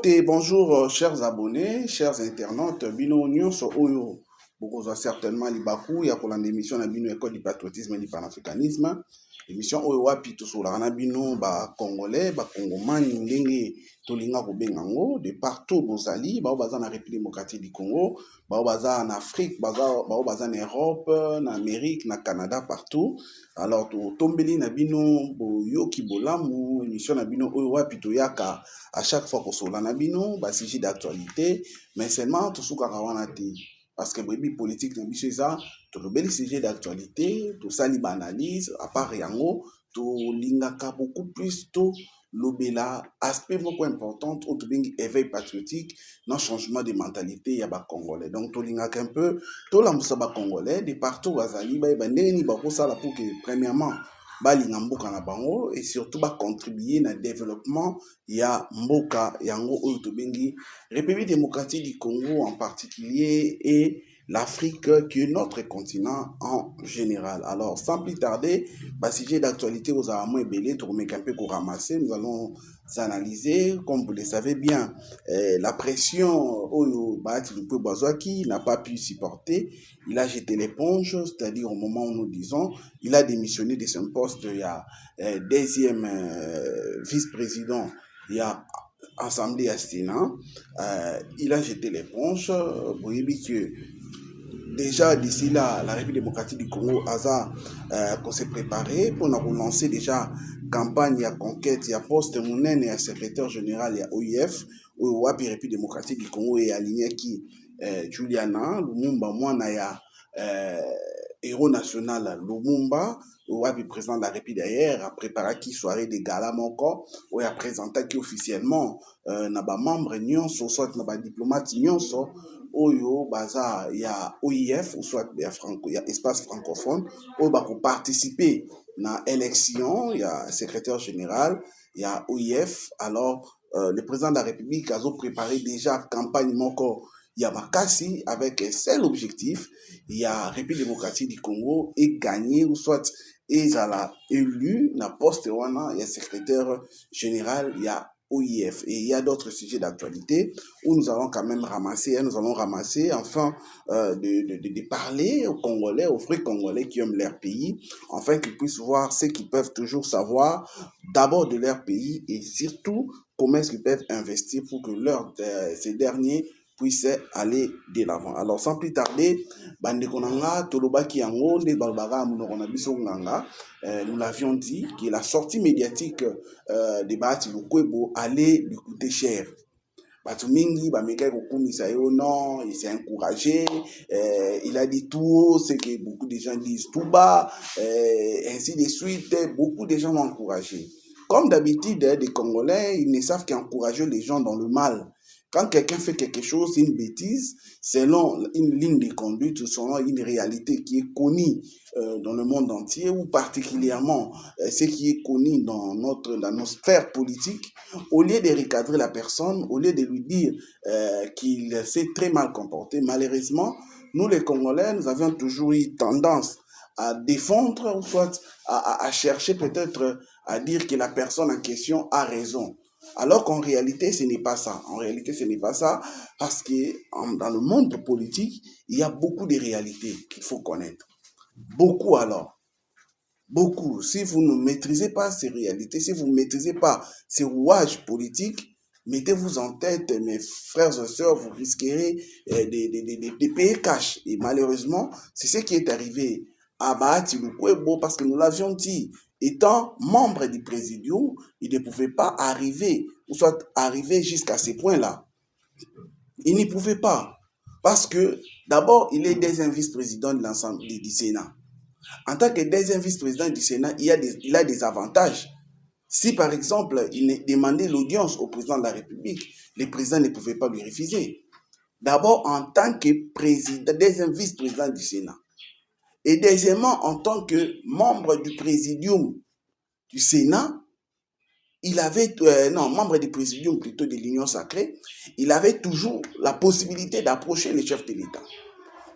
Mbote, bonjour chers abonnés, chers internautes, Bino Nyonso Oyo. Beaucoup certainement Libaku, il y a pour l'émission de Bino École du patriotisme et du panafricanisme. Émission Oyo Wapi tout sur la Bino, Congolais, Congomani, Ndenge, Tolinga Rubengango, de partout Bozali, Baza na République démocratique du Congo, Baza en Afrique, Baza en Europe, en Amérique, en Canada, partout. Alors, tombeli na bino boyoki bolamu émission na bino oyo wapi toyaka à chaque fois kosola na bino ba sujet d'actualité mais seulement tosukaka wana te parce que boyebi politique na biso eza tolobeli sujet d'actualité tosali ba analyse à part yango tolingaka beaucoup plus to lobela aspect beaucoup important au tobengi éveil patriotique non changement de mentalité ya ba congolais donc tolingaka un peu tolamusa ba congolais de partout bazali ba ndenge ni bakosala pour que premièrement balinga mboka na bango et surtout ba contribuer na développement ya mboka yango oyo tobengi République démocratique du Congo en particulier et l'Afrique qui est notre continent en général. Alors, sans plus tarder, sujet d'actualité aux Armées et Belé, tout un peu pour ramasser, nous allons analyser, comme vous le savez bien, la pression au qui n'a pas pu supporter. Il a jeté l'éponge, c'est-à-dire au moment où nous disons, il a démissionné de son poste, il y a deuxième vice-président, il y a Assemblée à Sénat, il a jeté l'éponge. Vous voyez que déjà d'ici là, la République démocratique du Congo qu'on s'est préparé pour nous relancer déjà campagne, il y a conquête, il y a poste Mounen et secrétaire général, il y a OIF, Wapi République démocratique du Congo et aligné qui Juliana, Lumumba, moi, il y a héros national Lumumba, Wapi président de la République d'ailleurs, a préparé qui soirée des galas encore, ou a présenté qui officiellement n'a pas membre nyonso, soit n'a pas diplomate nyonso, Oyo, Baza, il y a OIF, ou soit il y a espace francophone, où va participer à l'élection, il y a secrétaire général, il y a OIF, alors le président de la République a préparé déjà campagne encore, il y a Makassi avec un seul objectif, il y a République démocratique du Congo et gagner, ou soit ils a élu, na poste il y a secrétaire général, il y a OIF. Et il y a d'autres sujets d'actualité où nous allons quand même ramasser, enfin de parler aux Congolais, aux vrais Congolais qui aiment leur pays, afin qu'ils puissent voir ce qu'ils peuvent toujours savoir d'abord de leur pays et surtout comment est-ce qu'ils peuvent investir pour que ces derniers puissent aller de l'avant. Alors sans plus tarder, Bandekonanga, Tolobaki Yango, Balbaga, Munokonabiso Nganga, nous l'avions dit, que la sortie médiatique de Bahati Lukwebo allait lui coûter cher. Batumingi, Bameka Kokumisa, non, il s'est encouragé, il a dit tout haut, ce que beaucoup de gens disent tout bas, ainsi de suite, beaucoup de gens l'ont encouragé. Comme d'habitude, les Congolais, ils ne savent qu'encourager les gens dans le mal. Quand quelqu'un fait quelque chose, une bêtise, selon une ligne de conduite ou selon une réalité qui est connue dans le monde entier, ou particulièrement ce qui est connu dans nos sphères politiques, au lieu de recadrer la personne, au lieu de lui dire qu'il s'est très mal comporté, malheureusement, nous les Congolais, nous avions toujours eu tendance à défendre, ou soit à chercher peut-être à dire que la personne en question a raison. Alors qu'en réalité, ce n'est pas ça. En réalité, ce n'est pas ça parce que dans le monde politique, il y a beaucoup de réalités qu'il faut connaître. Beaucoup alors. Beaucoup. Si vous ne maîtrisez pas ces réalités, si vous ne maîtrisez pas ces rouages politiques, mettez-vous en tête, mes frères et sœurs, vous risquerez de payer cash. Et malheureusement, c'est ce qui est arrivé à Bahati Lukwebo parce que nous l'avions dit, étant membre du présidium, il ne pouvait pas arriver, ou soit arriver jusqu'à ce point-là. Il n'y pouvait pas. Parce que, d'abord, il est deuxième vice-président de l'ensemble du Sénat. En tant que deuxième vice-président du Sénat, il a des avantages. Si, par exemple, il demandait l'audience au président de la République, le président ne pouvait pas lui refuser. D'abord, en tant que deuxième vice-président du Sénat. Et deuxièmement, en tant que membre du présidium du Sénat, membre du présidium plutôt de l'Union sacrée, il avait toujours la possibilité d'approcher le chef de l'État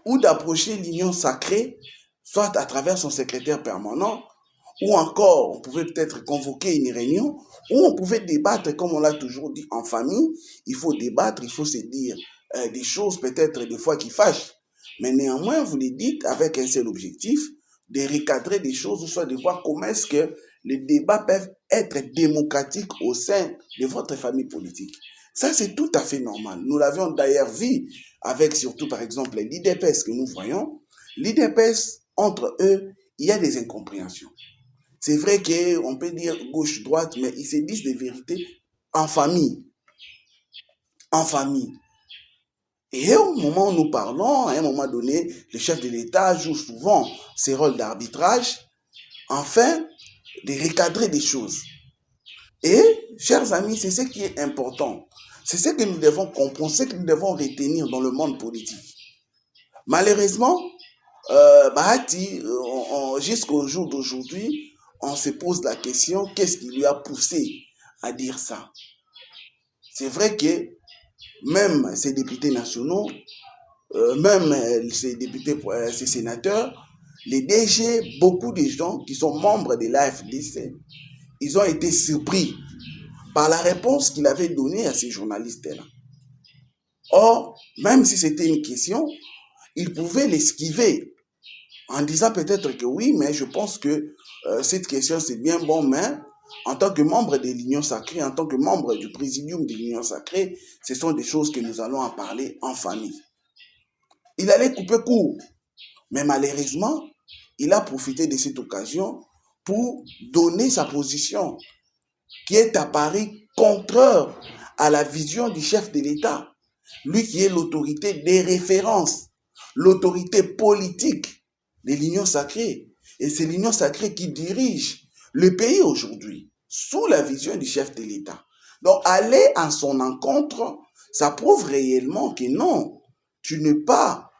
ou d'approcher l'Union sacrée, soit à travers son secrétaire permanent ou encore on pouvait peut-être convoquer une réunion où on pouvait débattre, comme on l'a toujours dit, en famille. Il faut débattre, il faut se dire des choses peut-être des fois qui fâchent. Mais néanmoins, vous les dites avec un seul objectif, de recadrer des choses, ou soit de voir comment est-ce que les débats peuvent être démocratiques au sein de votre famille politique. Ça, c'est tout à fait normal. Nous l'avions d'ailleurs vu avec surtout, par exemple, l'IDPS que nous voyons. L'IDPS, entre eux, il y a des incompréhensions. C'est vrai qu'on peut dire gauche-droite, mais ils se disent des vérités en famille. En famille. Et au moment où nous parlons, à un moment donné, le chef de l'État joue souvent ses rôles d'arbitrage, afin de recadrer des choses. Et, chers amis, c'est ce qui est important. C'est ce que nous devons comprendre, ce que nous devons retenir dans le monde politique. Malheureusement, Bahati, jusqu'au jour d'aujourd'hui, on se pose la question, qu'est-ce qui lui a poussé à dire ça? C'est vrai que même ces députés nationaux, même ces députés, ces sénateurs, les DG, beaucoup de gens qui sont membres de l'AFDC, ils ont été surpris par la réponse qu'il avait donnée à ces journalistes-là. Or, même si c'était une question, ils pouvaient l'esquiver en disant peut-être que oui, mais je pense que cette question c'est bien bon, mais en tant que membre de l'Union sacrée, en tant que membre du présidium de l'Union sacrée, ce sont des choses que nous allons en parler en famille. Il allait couper court, mais malheureusement, il a profité de cette occasion pour donner sa position, qui est apparue contraire à la vision du chef de l'État, lui qui est l'autorité des références, l'autorité politique de l'Union sacrée. Et c'est l'Union sacrée qui dirige le pays aujourd'hui, sous la vision du chef de l'État. Donc, aller à son encontre, ça prouve réellement que non, tu n'es pas,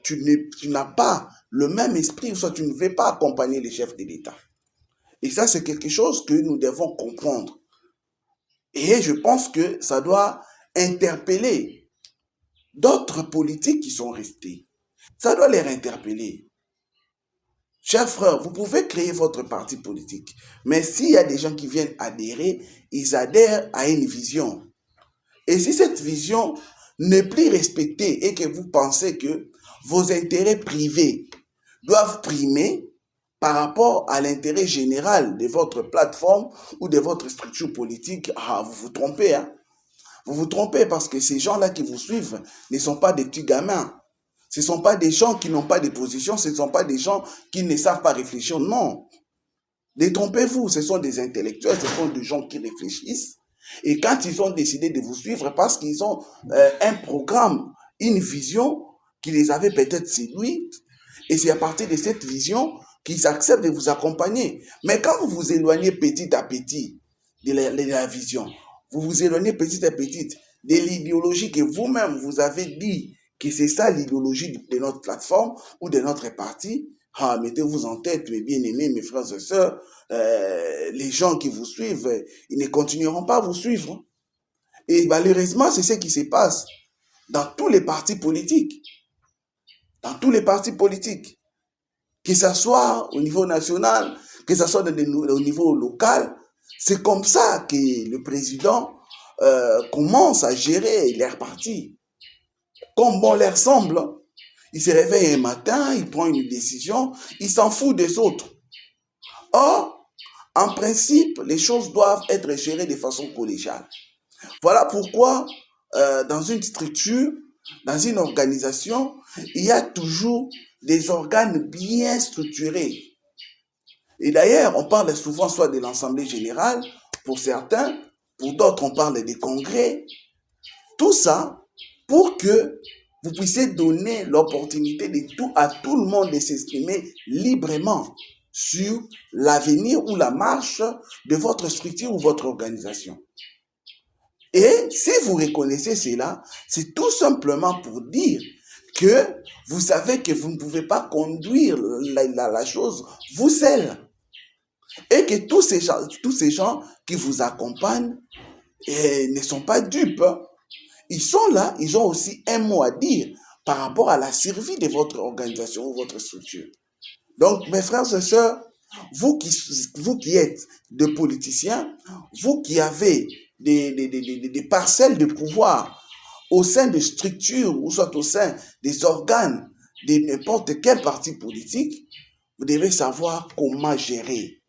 tu n'as pas le même esprit, soit tu ne veux pas accompagner le chef de l'État. Et ça, c'est quelque chose que nous devons comprendre. Et je pense que ça doit interpeller d'autres politiques qui sont restés. Ça doit les interpeller. Chers frères, vous pouvez créer votre parti politique, mais s'il y a des gens qui viennent adhérer, ils adhèrent à une vision. Et si cette vision n'est plus respectée et que vous pensez que vos intérêts privés doivent primer par rapport à l'intérêt général de votre plateforme ou de votre structure politique, vous vous trompez. Hein? Vous vous trompez parce que ces gens-là qui vous suivent ne sont pas des petits gamins. Ce ne sont pas des gens qui n'ont pas de position, ce ne sont pas des gens qui ne savent pas réfléchir. Non. Détrompez-vous, ce sont des intellectuels, ce sont des gens qui réfléchissent. Et quand ils ont décidé de vous suivre, parce qu'ils ont un programme, une vision qui les avait peut-être séduites, et c'est à partir de cette vision qu'ils acceptent de vous accompagner. Mais quand vous vous éloignez petit à petit de la vision, vous vous éloignez petit à petit de l'idéologie que vous-même vous avez dit que c'est ça l'idéologie de notre plateforme ou de notre parti, mettez-vous en tête, mes bien-aimés, mes frères et sœurs, les gens qui vous suivent, ils ne continueront pas à vous suivre. Et malheureusement, c'est ce qui se passe dans tous les partis politiques. Dans tous les partis politiques. Que ce soit au niveau national, que ce soit au niveau local, c'est comme ça que le président commence à gérer leur parti. Comme bon leur semble. Il se réveille un matin, il prend une décision, il s'en fout des autres. Or, en principe, les choses doivent être gérées de façon collégiale. Voilà pourquoi, dans une structure, dans une organisation, il y a toujours des organes bien structurés. Et d'ailleurs, on parle souvent soit de l'Assemblée générale, pour certains, pour d'autres, on parle des congrès. Tout ça pour que vous puissiez donner l'opportunité à tout le monde de s'exprimer librement sur l'avenir ou la marche de votre structure ou votre organisation. Et si vous reconnaissez cela, c'est tout simplement pour dire que vous savez que vous ne pouvez pas conduire la chose vous seul. Et que tous ces gens qui vous accompagnent ne sont pas dupes. Ils sont là, ils ont aussi un mot à dire par rapport à la survie de votre organisation ou votre structure. Donc, mes frères et sœurs, vous qui êtes des politiciens, vous qui avez des parcelles de pouvoir au sein de structures ou soit au sein des organes de n'importe quel parti politique, vous devez savoir comment gérer.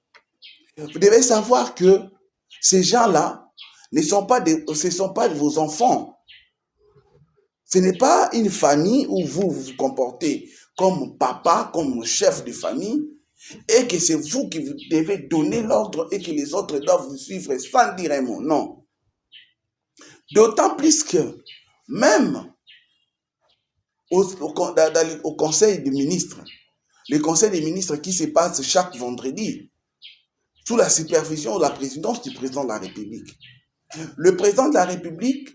Vous devez savoir que ces gens-là ce ne sont pas vos enfants. Ce n'est pas une famille où vous vous comportez comme papa, comme chef de famille, et que c'est vous qui devez donner l'ordre et que les autres doivent vous suivre sans dire un mot. Non. D'autant plus que même au Conseil des ministres, le Conseil des ministres qui se passe chaque vendredi, sous la supervision ou la présidence du président de la République. Le président de la République,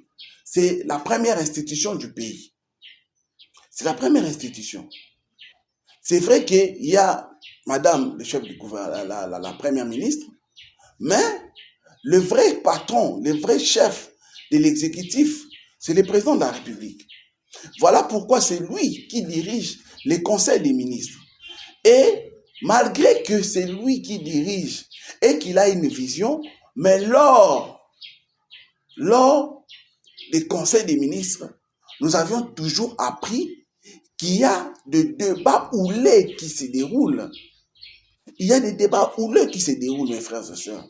c'est la première institution du pays. C'est la première institution. C'est vrai qu'il y a madame le chef du gouvernement, la première ministre, mais le vrai patron, le vrai chef de l'exécutif, c'est le président de la République. Voilà pourquoi c'est lui qui dirige les conseils des ministres. Et malgré que c'est lui qui dirige et qu'il a une vision, mais lors des conseils des ministres, nous avions toujours appris qu'il y a des débats houleux qui se déroulent. Il y a des débats houleux qui se déroulent, mes frères et sœurs.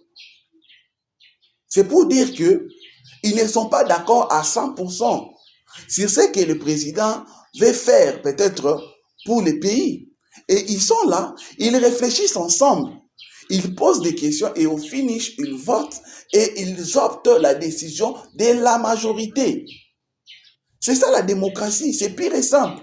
C'est pour dire qu'ils ne sont pas d'accord à 100% sur ce que le président veut faire peut-être pour le pays. Et ils sont là, ils réfléchissent ensemble. Ils posent des questions et au finish, ils votent et ils optent la décision de la majorité. C'est ça la démocratie, c'est pire et simple.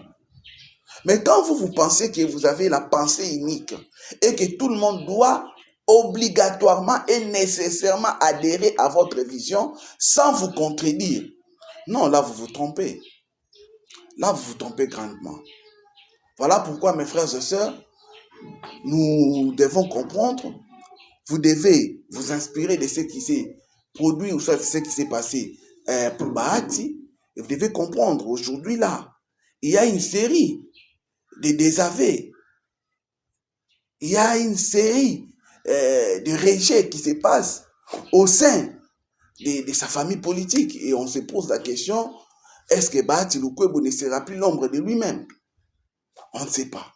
Mais quand vous pensez que vous avez la pensée unique et que tout le monde doit obligatoirement et nécessairement adhérer à votre vision sans vous contredire, non, là vous vous trompez. Là vous vous trompez grandement. Voilà pourquoi mes frères et sœurs, nous devons comprendre, vous devez vous inspirer de ce qui s'est produit ou soit de ce qui s'est passé pour Bahati. Et vous devez comprendre, aujourd'hui là, il y a une série de désaveux. Il y a une série de rejets qui se passent au sein de sa famille politique. Et on se pose la question, est-ce que Bahati Lukwebo ne sera plus l'ombre de lui-même? On ne sait pas.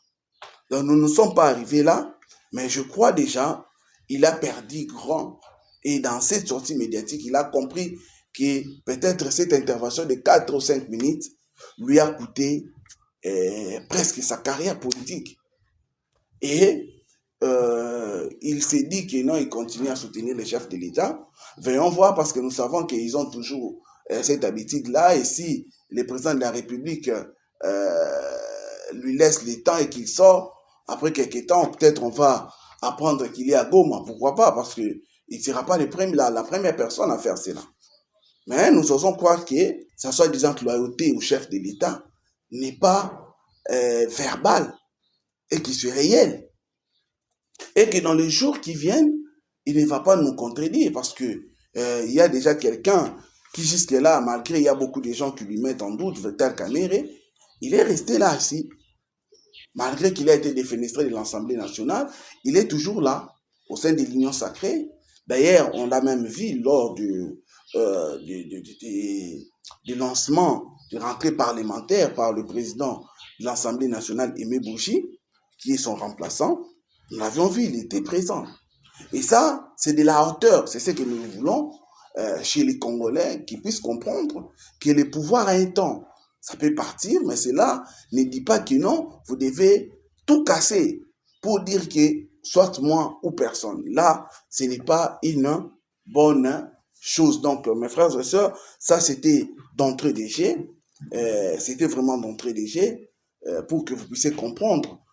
Donc nous ne sommes pas arrivés là, mais je crois déjà, il a perdu grand. Et dans cette sortie médiatique, il a compris que peut-être cette intervention de 4 ou 5 minutes lui a coûté presque sa carrière politique. Et il s'est dit que non, il continue à soutenir les chefs de l'État. Venons voir parce que nous savons qu'ils ont toujours cette habitude-là. Et si le président de la République lui laisse le temps et qu'il sort, après quelques temps, peut-être on va apprendre qu'il est à Goma. Pourquoi pas? Parce qu'il ne sera pas la première personne à faire cela. Mais nous osons croire que sa soi-disant loyauté au chef de l'État n'est pas verbale et qui soit réelle. Et que dans les jours qui viennent, il ne va pas nous contredire parce que il y a déjà quelqu'un qui jusque-là, malgré il y a beaucoup de gens qui lui mettent en doute, Vital Kamerhe, il est resté là assis. Malgré qu'il a été défenestré de l'Assemblée nationale, il est toujours là, au sein de l'Union sacrée. D'ailleurs, on l'a même vu lors du lancement de rentrée parlementaire par le président de l'Assemblée nationale, Aimé Bouchi, qui est son remplaçant. Nous l'avions vu, il était présent. Et ça, c'est de la hauteur. C'est ce que nous voulons chez les Congolais, qui puissent comprendre que le pouvoir a un temps. Ça peut partir, mais cela ne dit pas que non, vous devez tout casser pour dire que soit moi ou personne. Là, ce n'est pas une bonne chose. Donc, mes frères et sœurs, ça c'était d'entrée des jets. C'était vraiment d'entrée des jets pour que vous puissiez comprendre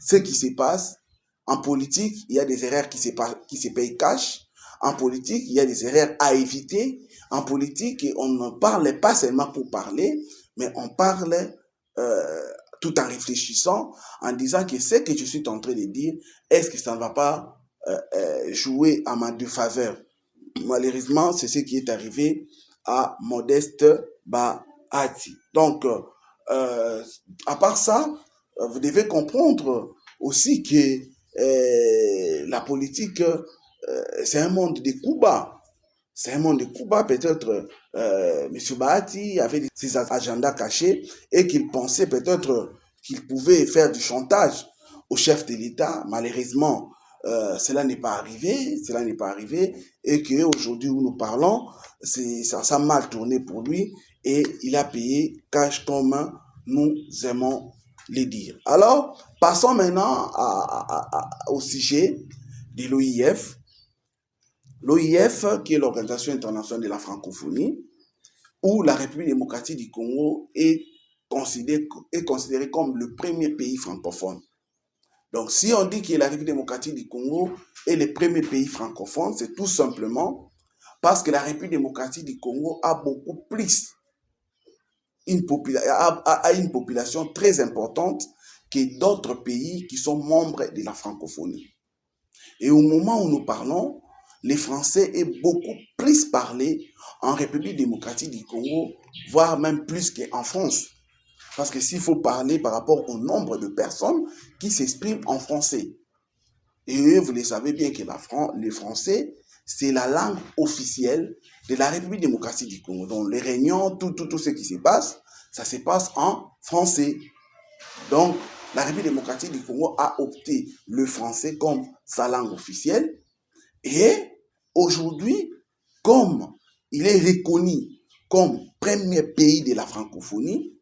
ce qui se passe. En politique, il y a des erreurs qui se payent cash. En politique, il y a des erreurs à éviter. En politique, on ne parle pas seulement pour parler, mais on parle tout en réfléchissant, en disant que ce que je suis en train de dire, est-ce que ça ne va pas jouer à ma défaveur? Malheureusement, c'est ce qui est arrivé à Modeste Bahati. Donc, à part ça, vous devez comprendre aussi que la politique, c'est un monde de coups bas. C'est un monde de coups bas. Peut-être M. Bahati avait ses agendas cachés et qu'il pensait peut-être qu'il pouvait faire du chantage au chef de l'État. Malheureusement, cela n'est pas arrivé. Cela n'est pas arrivé. Et qu'aujourd'hui où nous parlons, ça a mal tourné pour lui et il a payé cash comme nous aimons les dire. Alors, passons maintenant au sujet de l'OIF. L'OIF, qui est l'Organisation internationale de la francophonie, où la République démocratique du Congo est considérée comme le premier pays francophone. Donc, si on dit que la République démocratique du Congo est le premier pays francophone, c'est tout simplement parce que la République démocratique du Congo a beaucoup plus une population très importante que d'autres pays qui sont membres de la francophonie. Et au moment où nous parlons, les Français est beaucoup plus parlé en République démocratique du Congo, voire même plus qu'en France. Parce que s'il faut parler par rapport au nombre de personnes qui s'expriment en français. Et vous le savez bien que le français, c'est la langue officielle de la République démocratique du Congo. Donc les réunions, tout ce qui se passe, ça se passe en français. Donc, la République démocratique du Congo a opté le français comme sa langue officielle. Et aujourd'hui, comme il est reconnu comme premier pays de la francophonie,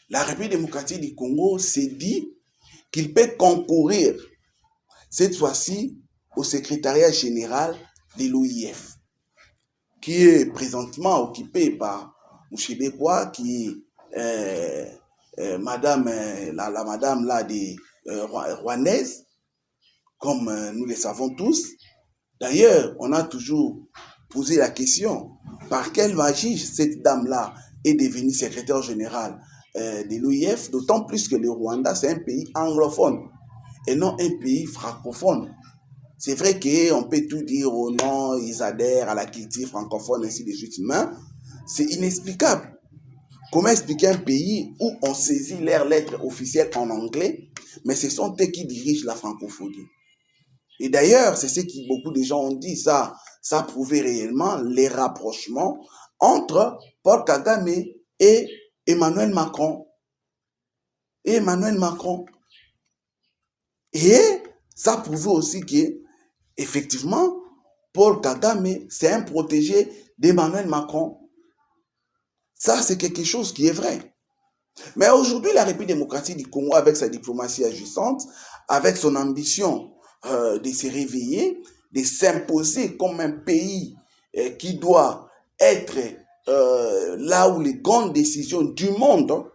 la République démocratique du Congo s'est dit qu'il peut concourir cette fois-ci au secrétariat général de l'OIF, qui est présentement occupé par Mouchibekwa, qui est madame, la madame là des rwandaises, comme nous le savons tous. D'ailleurs, on a toujours posé la question, par quelle magie cette dame-là est devenue secrétaire générale de l'OIF, d'autant plus que le Rwanda, c'est un pays anglophone et non un pays francophone. C'est vrai qu'on peut tout dire au nom, ils adhèrent à la culture francophone, ainsi de suite, mais c'est inexplicable. Comment expliquer un pays où on saisit leurs lettres officielles en anglais, mais ce sont eux qui dirigent la francophonie? Et d'ailleurs, c'est ce que beaucoup de gens ont dit, ça prouvait réellement les rapprochements entre Paul Kagame et Emmanuel Macron. Et ça prouvait aussi que, effectivement, Paul Kagame, c'est un protégé d'Emmanuel Macron. Ça, c'est quelque chose qui est vrai. Mais aujourd'hui, la République démocratique du Congo, avec sa diplomatie agissante, avec son ambition de se réveiller, de s'imposer comme un pays qui doit être là où les grandes décisions du monde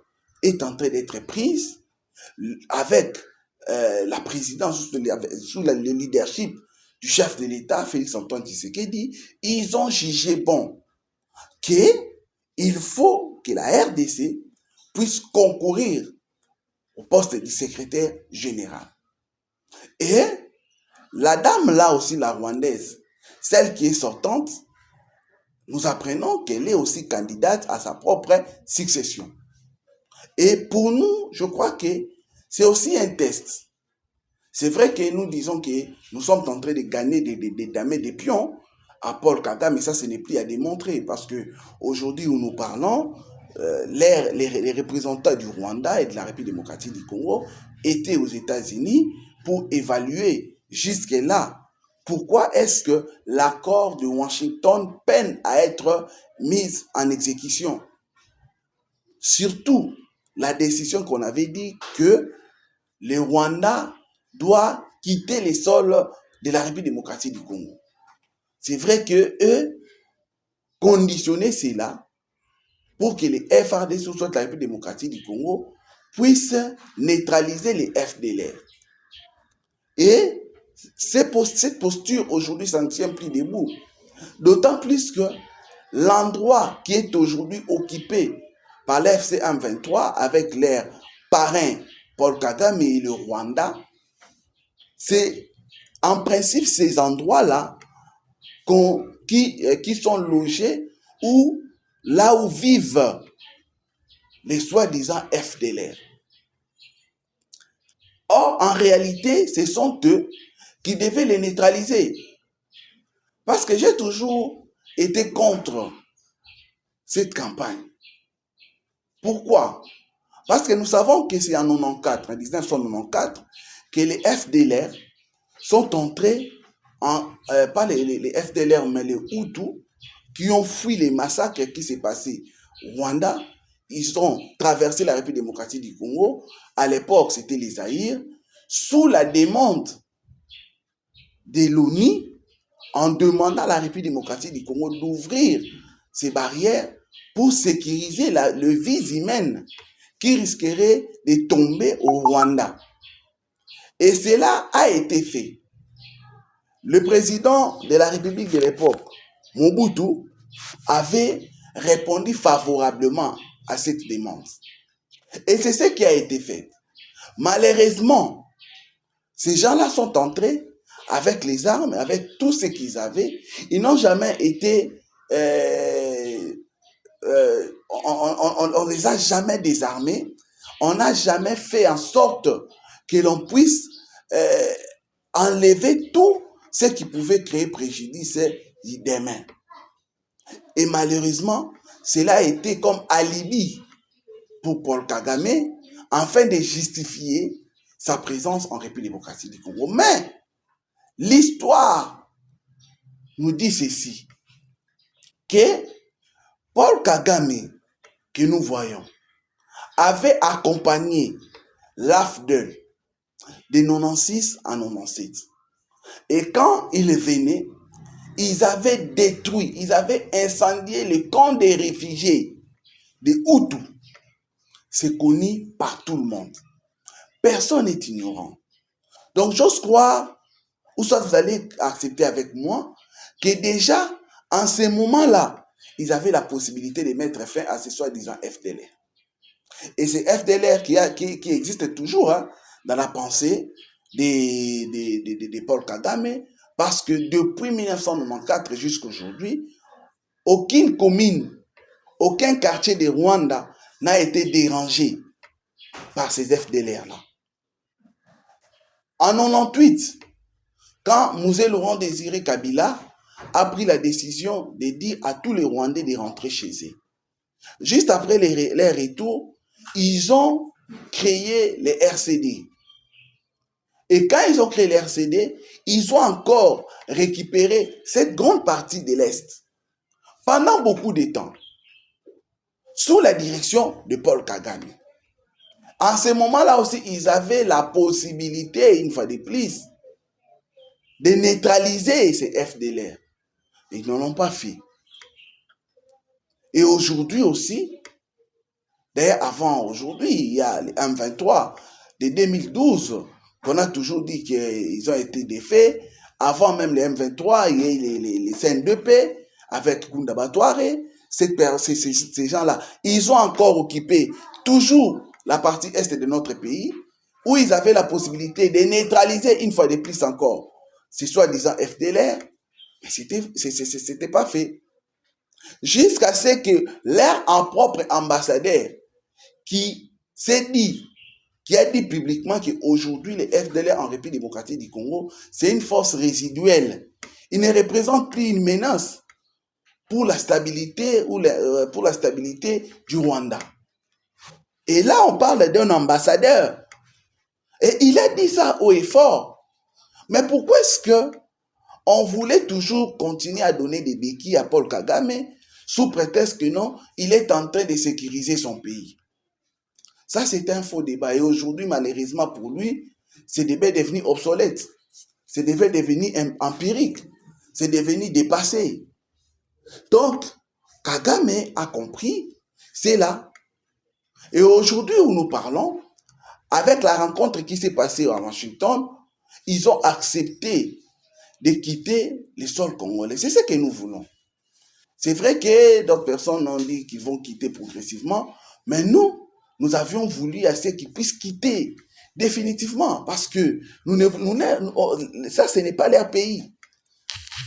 est en train d'être prises, avec la présidence sous le leadership du chef de l'État, Félix-Antoine Tshisekedi, ils ont jugé bon qu'il faut que la RDC puisse concourir au poste du secrétaire général. Et la dame là aussi, la rwandaise, celle qui est sortante, nous apprenons qu'elle est aussi candidate à sa propre succession. Et pour nous, je crois que c'est aussi un test. C'est vrai que nous disons que nous sommes en train de gagner des dames et des pions à Paul Kagame, mais ça, ce n'est plus à démontrer parce que aujourd'hui où nous parlons, les représentants du Rwanda et de la République démocratique du Congo étaient aux États-Unis pour évaluer jusque-là pourquoi est-ce que l'accord de Washington peine à être mis en exécution. Surtout la décision qu'on avait dit que le Rwanda doit quitter les sols de la République démocratique du Congo. C'est vrai que eux conditionnaient cela pour que les FARDC, soit la République démocratique du Congo, puissent neutraliser les FDLR. Et cette posture aujourd'hui, ça ne tient plus debout. D'autant plus que l'endroit qui est aujourd'hui occupé par l'FC M23 avec leurs parrains Paul Kagame et le Rwanda, c'est en principe ces endroits-là qui sont logés ou là où vivent les soi-disant FDLR. Or, en réalité, ce sont eux qui devaient les neutraliser. Parce que j'ai toujours été contre cette campagne. Pourquoi? Parce que nous savons que c'est en 94, en 1994, que les FDLR sont entrés pas les FDLR, mais les Hutus, qui ont fui les massacres qui s'est passé au Rwanda. Ils ont traversé la République démocratique du Congo. À l'époque, c'était les Zaïre, sous la demande de l'ONU, en demandant à la République démocratique du Congo d'ouvrir ces barrières pour sécuriser le vie humaine qui risquerait de tomber au Rwanda. Et cela a été fait. Le président de la République de l'époque, Mobutu, avait répondu favorablement à cette demande. Et c'est ce qui a été fait. Malheureusement, ces gens-là sont entrés avec les armes, avec tout ce qu'ils avaient. Ils n'ont jamais été... on les a jamais désarmés. On n'a jamais fait en sorte que l'on puisse enlever tout ce qui pouvait créer préjudice demain. Et malheureusement, cela a été comme alibi pour Paul Kagame afin de justifier sa présence en République démocratique du Congo. Mais l'histoire nous dit ceci, que Paul Kagame, que nous voyons, avait accompagné l'AFDEL de 96 à 97. Et quand il venait, ils avaient détruit, ils avaient incendié le camp des réfugiés de Hutus. C'est connu par tout le monde. Personne n'est ignorant. Donc j'ose croire, ou soit vous allez accepter avec moi, que déjà, en ce moment-là, ils avaient la possibilité de mettre fin à ce soi-disant FDLR. Et c'est FDLR qui existe toujours dans la pensée de Paul Kagame, parce que depuis 1994 jusqu'à aujourd'hui, aucune commune, aucun quartier de Rwanda n'a été dérangé par ces FDLR-là. En 98, quand Mouzé Laurent Désiré Kabila a pris la décision de dire à tous les Rwandais de rentrer chez eux, juste après leur retour, ils ont créé les RCD. Et quand ils ont créé les RCD, ils ont encore récupéré cette grande partie de l'Est pendant beaucoup de temps, sous la direction de Paul Kagame. En ce moment-là aussi, ils avaient la possibilité, une fois de plus, de neutraliser ces FDLR. Ils ne l'ont pas fait. Et aujourd'hui aussi, d'ailleurs avant aujourd'hui, il y a les M23 de 2012 qu'on a toujours dit qu'ils ont été défaits. Avant même les M23, il y a les CNDP avec Kunda Batware. Ces gens-là, ils ont encore occupé toujours la partie est de notre pays, où ils avaient la possibilité de neutraliser une fois de plus encore ces soi-disant FDLR, mais c'était pas fait. Jusqu'à ce que leur propre ambassadeur qui a dit publiquement qu'aujourd'hui les FDLR en République démocratique du Congo, c'est une force résiduelle. Ils ne représentent plus une menace pour la stabilité du Rwanda. Et là, on parle d'un ambassadeur. Et il a dit ça haut et fort. Mais pourquoi est-ce que on voulait toujours continuer à donner des béquilles à Paul Kagame sous prétexte que non, il est en train de sécuriser son pays? Ça, c'est un faux débat. Et aujourd'hui, malheureusement pour lui, ce débat est devenu obsolète. Ce débat est devenu empirique. C'est devenu dépassé. Donc, Kagame a compris, c'est là. Et aujourd'hui où nous parlons, avec la rencontre qui s'est passée à Washington, ils ont accepté de quitter le sol congolais. C'est ce que nous voulons. C'est vrai que d'autres personnes ont dit qu'ils vont quitter progressivement, mais nous avions voulu à ce qu'ils puissent quitter définitivement, parce que ça, ce n'est pas leur pays.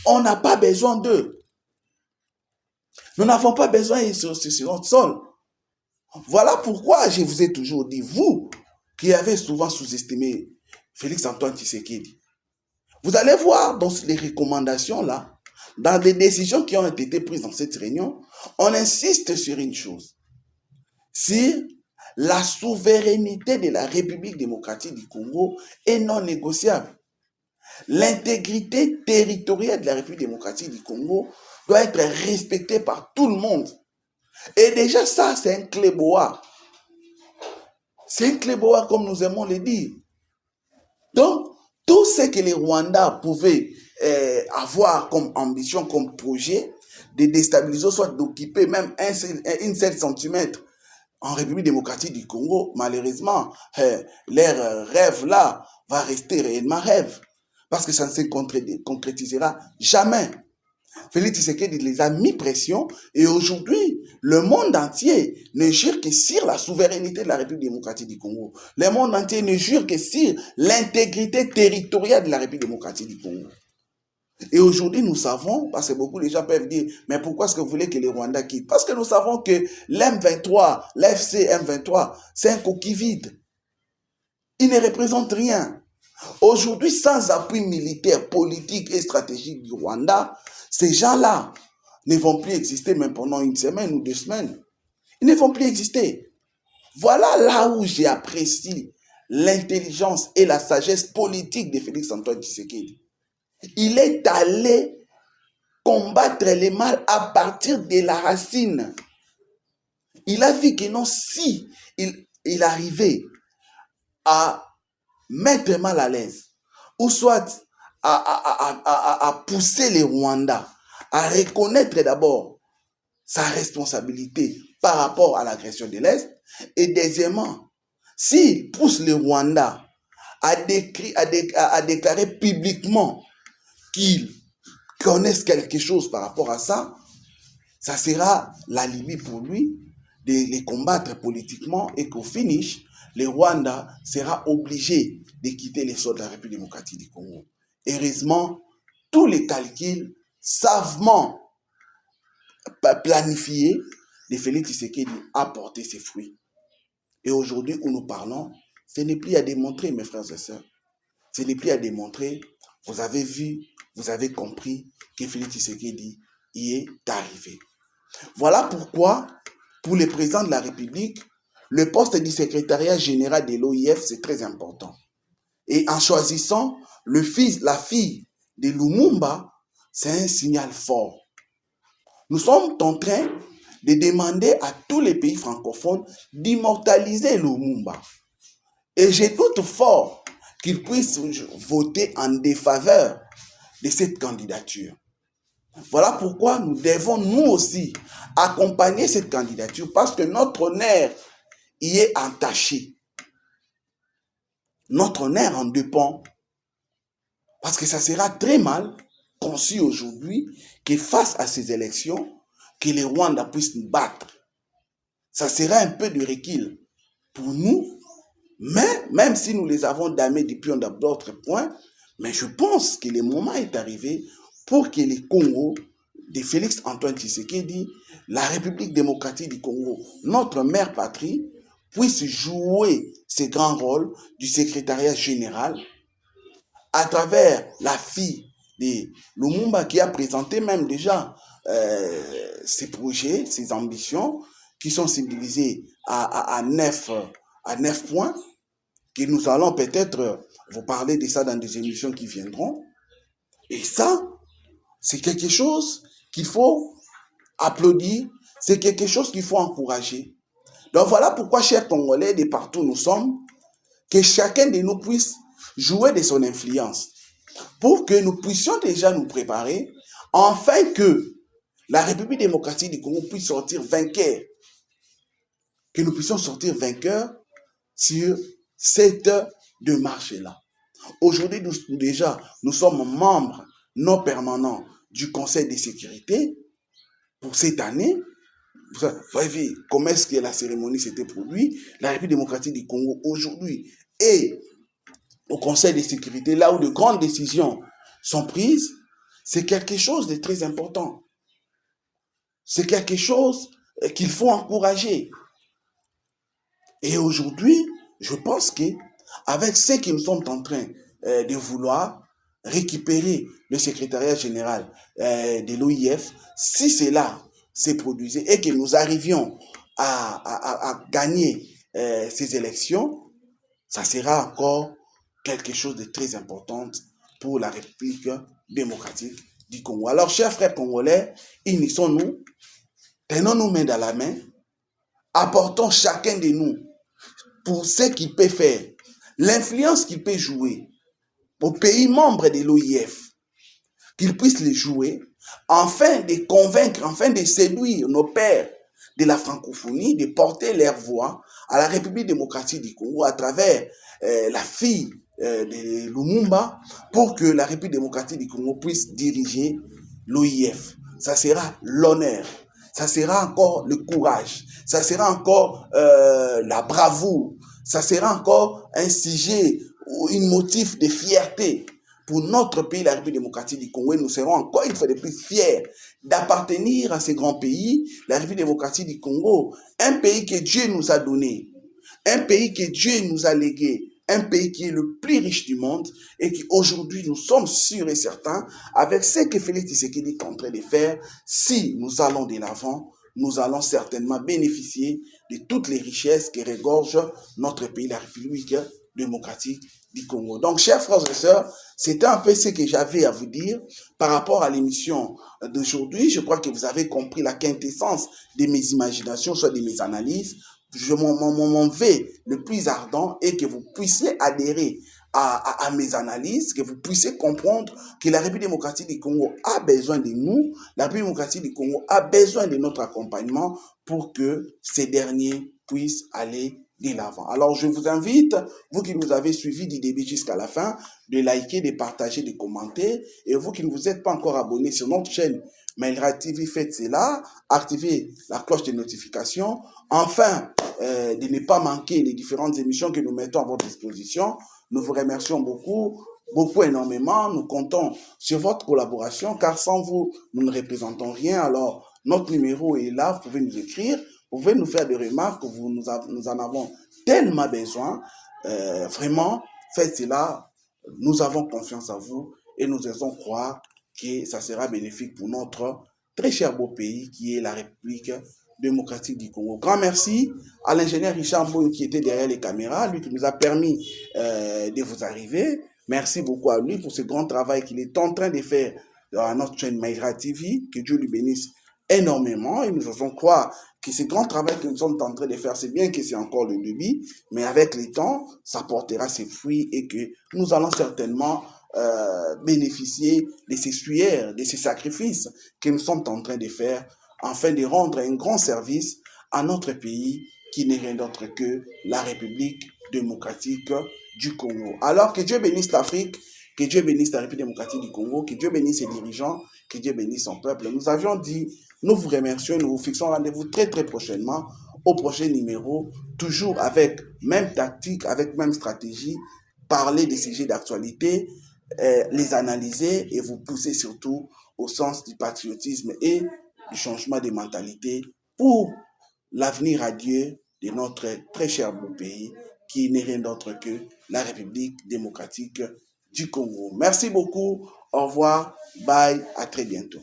On n'a pas besoin d'eux. Nous n'avons pas besoin sur notre sol. Voilà pourquoi je vous ai toujours dit, vous, qui avait souvent sous-estimé Félix-Antoine Tshisekedi. Vous allez voir dans les recommandations là, dans les décisions qui ont été prises dans cette réunion, on insiste sur une chose. Si la souveraineté de la République démocratique du Congo est non négociable, l'intégrité territoriale de la République démocratique du Congo doit être respectée par tout le monde. Et déjà ça, c'est un clébois. C'est un clébois comme nous aimons le dire. Donc, tout ce que les Rwandais pouvaient avoir comme ambition, comme projet, de déstabiliser, soit d'occuper même un seul centimètre en République démocratique du Congo, malheureusement, leur rêve là va rester réellement rêve. Parce que ça ne se concrétisera jamais. Félix Tshisekedi les a mis pression et aujourd'hui, le monde entier ne jure que sur la souveraineté de la République démocratique du Congo. Le monde entier ne jure que sur l'intégrité territoriale de la République démocratique du Congo. Et aujourd'hui, nous savons, parce que beaucoup de gens peuvent dire, mais pourquoi est-ce que vous voulez que les Rwandais quittent? Parce que nous savons que l'M23, l'FC M23, c'est un coquille vide. Il ne représente rien. Aujourd'hui, sans appui militaire, politique et stratégique du Rwanda, ces gens-là ne vont plus exister même pendant une semaine ou 2 semaines. Ils ne vont plus exister. Voilà là où j'apprécie l'intelligence et la sagesse politique de Félix-Antoine Tshisekedi. Il est allé combattre les mal à partir de la racine. Il a vu que non, si il arrivait à mettre mal à l'aise, ou soit à pousser les Rwandais à reconnaître d'abord sa responsabilité par rapport à l'agression de l'Est, et deuxièmement, s'il pousse les Rwandais à déclarer publiquement qu'ils connaissent quelque chose par rapport à ça, ça sera l'alibi pour lui de les combattre politiquement et qu'au finish, le Rwanda sera obligé de quitter les sols de la République démocratique du Congo. Heureusement, tous les calculs savement planifiés de Félix Tshisekedi a porté ses fruits. Et aujourd'hui où nous parlons, ce n'est plus à démontrer, mes frères et sœurs. Ce n'est plus à démontrer. Vous avez vu, vous avez compris que Félix Tshisekedi y est arrivé. Voilà pourquoi, pour le président de la République, le poste du secrétariat général de l'OIF, c'est très important. Et en choisissant la fille de Lumumba, c'est un signal fort. Nous sommes en train de demander à tous les pays francophones d'immortaliser Lumumba. Et j'ai doute fort qu'ils puissent voter en défaveur de cette candidature. Voilà pourquoi nous devons, nous aussi, accompagner cette candidature parce que notre honneur y est entaché. Notre honneur en dépend. Parce que ça sera très mal conçu aujourd'hui que face à ces élections, que les Rwandais puissent nous battre. Ça sera un peu de recul pour nous, mais même si nous les avons damnés depuis d'autres points, mais je pense que le moment est arrivé pour que les Congo de Félix-Antoine Tshisekedi, la République démocratique du Congo, notre mère patrie, puisse jouer ce grand rôle du secrétariat général à travers la fille de Lumumba qui a présenté même déjà ses projets, ses ambitions qui sont civilisés à 9 points, que nous allons peut-être vous parler de ça dans des émissions qui viendront. Et ça, c'est quelque chose qu'il faut applaudir, c'est quelque chose qu'il faut encourager. Donc voilà pourquoi, chers Congolais, de partout où nous sommes, que chacun de nous puisse jouer de son influence pour que nous puissions déjà nous préparer afin que la République démocratique du Congo puisse sortir vainqueur. Que nous puissions sortir vainqueurs sur cette démarche-là. Aujourd'hui, nous sommes membres non permanents du Conseil de sécurité pour cette année. Vous voyez comment est-ce que la cérémonie s'était produite. La République démocratique du Congo aujourd'hui est au Conseil de sécurité, là où de grandes décisions sont prises. C'est quelque chose de très important. C'est quelque chose qu'il faut encourager. Et aujourd'hui, je pense qu'avec ce que nous sommes en train de vouloir récupérer le secrétariat général de l'OIF, si cela se produisait et que nous arrivions à gagner ces élections, ça sera encore quelque chose de très important pour la République démocratique du Congo. Alors, chers frères congolais, unissons-nous, tenons-nous main dans la main, apportons chacun de nous pour ce qu'il peut faire, l'influence qu'il peut jouer aux pays membres de l'OIF, qu'ils puissent les jouer, afin de convaincre, afin de séduire nos pères de la francophonie, de porter leur voix à la République démocratique du Congo à travers la fille de Lumumba, pour que la République démocratique du Congo puisse diriger l'OIF. Ça sera l'honneur, ça sera encore le courage, ça sera encore la bravoure, ça sera encore un sujet ou un motif de fierté pour notre pays, la République démocratique du Congo. Et nous serons encore une fois de plus fiers d'appartenir à ce grand pays, la République démocratique du Congo, un pays que Dieu nous a donné, un pays que Dieu nous a légué, un pays qui est le plus riche du monde et qui aujourd'hui nous sommes sûrs et certains, avec ce que Félix Tshisekedi est en train de faire, si nous allons de l'avant, nous allons certainement bénéficier de toutes les richesses que regorge notre pays, la République démocratique du Congo. Donc, chers frères et sœurs, c'était un peu ce que j'avais à vous dire par rapport à l'émission d'aujourd'hui. Je crois que vous avez compris la quintessence de mes imaginations, soit de mes analyses. Mon vœu le plus ardent est que vous puissiez adhérer à mes analyses, que vous puissiez comprendre que la République démocratique du Congo a besoin de nous, la République démocratique du Congo a besoin de notre accompagnement pour que ces derniers puissent aller de l'avant. Alors, je vous invite, vous qui nous avez suivis du début jusqu'à la fin, de liker, de partager, de commenter. Et vous qui ne vous êtes pas encore abonnés sur notre chaîne Mailra TV, faites cela, activez la cloche de notification, afin de ne pas manquer les différentes émissions que nous mettons à votre disposition. Nous vous remercions beaucoup énormément. Nous comptons sur votre collaboration, car sans vous, nous ne représentons rien. Alors, notre numéro est là, vous pouvez nous écrire. Vous pouvez nous faire des remarques, nous en avons tellement besoin. Vraiment, faites cela. Nous avons confiance en vous et nous osons croire que ça sera bénéfique pour notre très cher beau pays qui est la République démocratique du Congo. Grand merci à l'ingénieur Richard Mboyo qui était derrière les caméras, lui qui nous a permis de vous arriver. Merci beaucoup à lui pour ce grand travail qu'il est en train de faire à notre chaîne Mailra TV. Que Dieu lui bénisse énormément et nous osons croire que ce grand travail que nous sommes en train de faire, c'est bien que c'est encore le début, mais avec le temps, ça portera ses fruits et que nous allons certainement bénéficier de ces suaires, de ces sacrifices que nous sommes en train de faire afin de rendre un grand service à notre pays qui n'est rien d'autre que la République démocratique du Congo. Alors que Dieu bénisse l'Afrique, que Dieu bénisse la République démocratique du Congo, que Dieu bénisse ses dirigeants, que Dieu bénisse son peuple. Nous avions dit, nous vous remercions, nous vous fixons rendez-vous très très prochainement au prochain numéro, toujours avec même tactique, avec même stratégie, parler des sujets d'actualité, les analyser et vous pousser surtout au sens du patriotisme et du changement de mentalité pour l'avenir radieux de notre très cher beau pays qui n'est rien d'autre que la République démocratique du Congo. Merci beaucoup, au revoir, bye, à très bientôt.